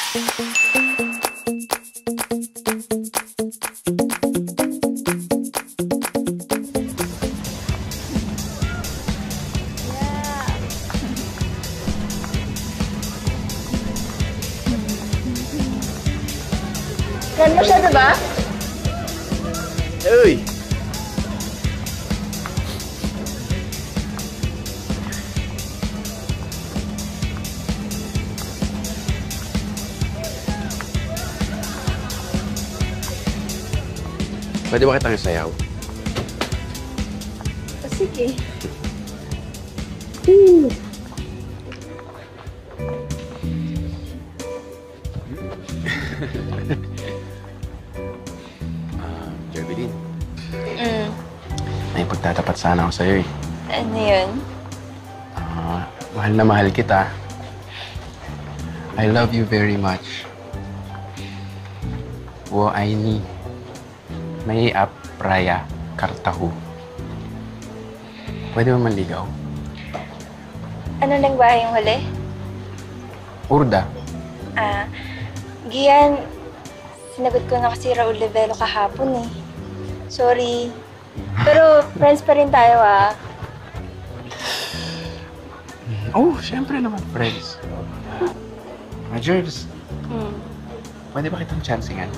Friend mo siya, diba? Uy! Pwede ba kitang isayaw? Sige. Jerveline. May pagtatapat sana ako sa'yo eh. Ano yun? Mahal na mahal kita. I love you very much. Wo aini. May apraya kartahu. Pwede ba manligaw? Ano nang bahay yung huli? Urda. Gian, sinagot ko na kasi Raul Levelo kahapon eh. Sorry. Pero friends pa rin tayo Oh, syempre naman, friends. Jerves, pwede ba kitang chancingan?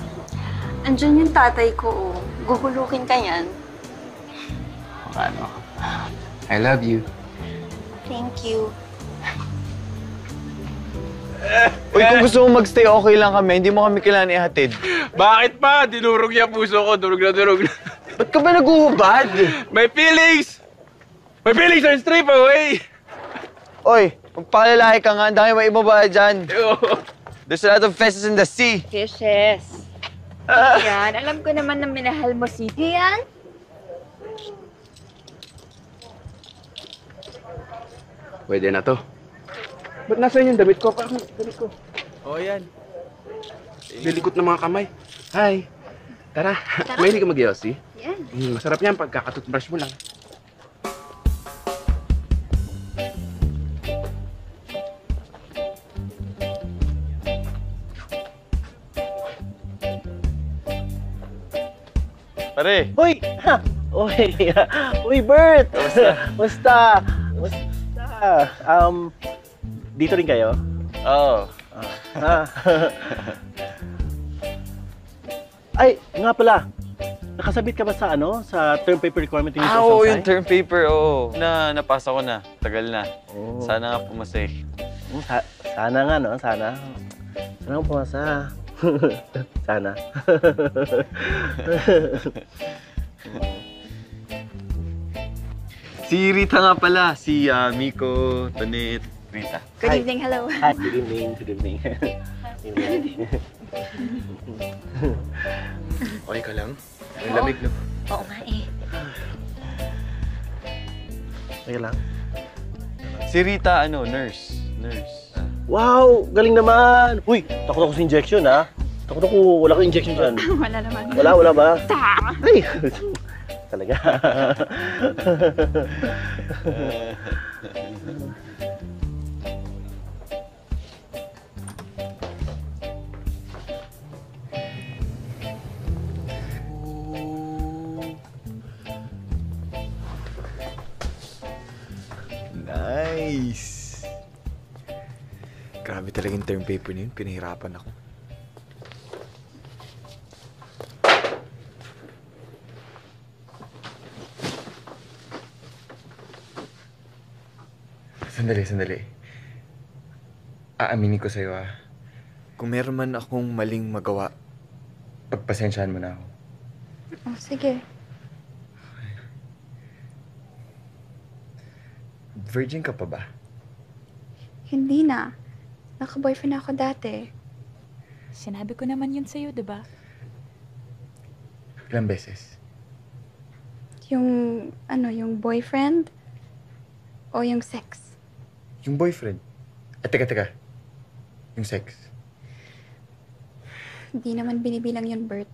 Andyan yung tatay ko, Guhulukin ka yan. Ano? I love you. Thank you. Uy, kung gusto mo magstay, okay lang kami. Hindi mo kami kailangan ihatid. Bakit pa? Dinurog niya puso ko. Durog na durog na. Ba't ka ba naguhubad? My feelings! My feelings are stripped away! Oy, magpakalalahi ka nga. Ang dami may ibaba dyan. There's a lot of fishes in the sea. Fishes. Yan, alam ko naman na minahal mo si Gian. Pwede na to. Ba't nasaan yung damit ko? Parang damit ko. Yan. Lilikot ng mga kamay. Hi. Tara. Mahilig ka mag-yossi? Yan. Masarap yan pagkakatutbrush mo lang. Pare. Hoy! Uy! Uy, Bert! Musta? Dito rin kayo? Oo. Ay, nga pala. Nakasabit ka ba sa sa term paper requirement yung Oo, yung term paper, oo. Napasa ko na. Tagal na. Oh. Sana nga pumasay. Sana nga, no? Sana. Sana nga pumasa. Sana. Si Rita nga pala. Si Miko, Tonet, Rita. Good evening, hello. Hi, good evening, good evening. Okay ka lang? Ang lamig, no? Oo nga eh. Okay lang. Si Rita, nurse. Nurse. Wow! Galing naman! Uy, takot ako sa injection, ha? Takot ako. Wala ko injection dyan. Wala naman. Wala ba? Ay! Talaga. Nice! Grabe talaga yung term paper na yun. Pinahirapan ako. Sandali. Aaminin ko sa'yo, Kung meron man akong maling magawa, pagpasensyahan mo na ako. Oh, sige. Virgin ka pa ba? Hindi na. Naka-boyfriend ako dati. Sinabi ko naman yun sa'yo, diba? Ilang beses? Yung boyfriend? O yung sex? Yung boyfriend. Teka. Yung sex. Hindi naman binibilang yun, Bert.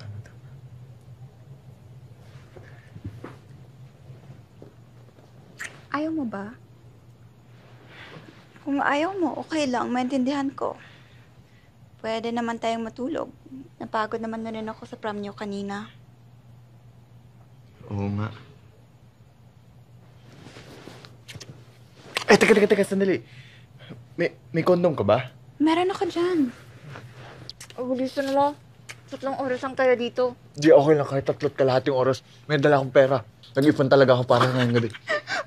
Tama. Ayaw mo ba? Kung ayaw mo, okay lang. Maintindihan ko. Pwede naman tayong matulog. Napagod naman na rin ako sa prom niyo kanina. Oo nga. Eh, teka, sandali. May kondom ka ba? Meron ako dyan. Oh, gusto na lang. 3 oras lang tayo dito. Di, okay lang. Kahit 3 kalahating oras, may dala akong pera. Nag-ipon talaga ako para ngayong gabi.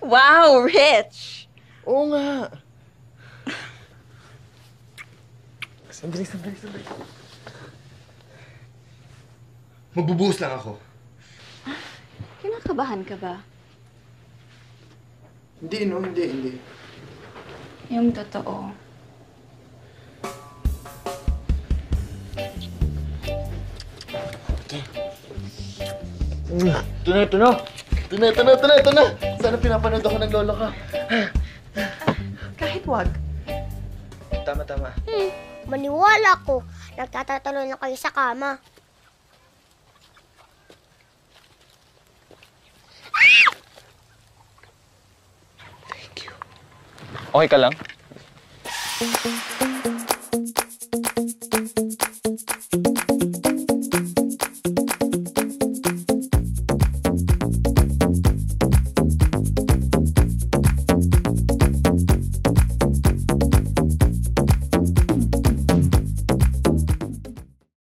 Wow, rich! Oo nga. Sandali. Magbubuhos lang ako. Kinakabahan ka ba? Hindi. Yung totoo. Ito na. Sana pinapanood ako ng lolo ka. Kahit wag. Tama. Maniwala ko. Nagtatatalo na kayo sa kama. Okay ka lang?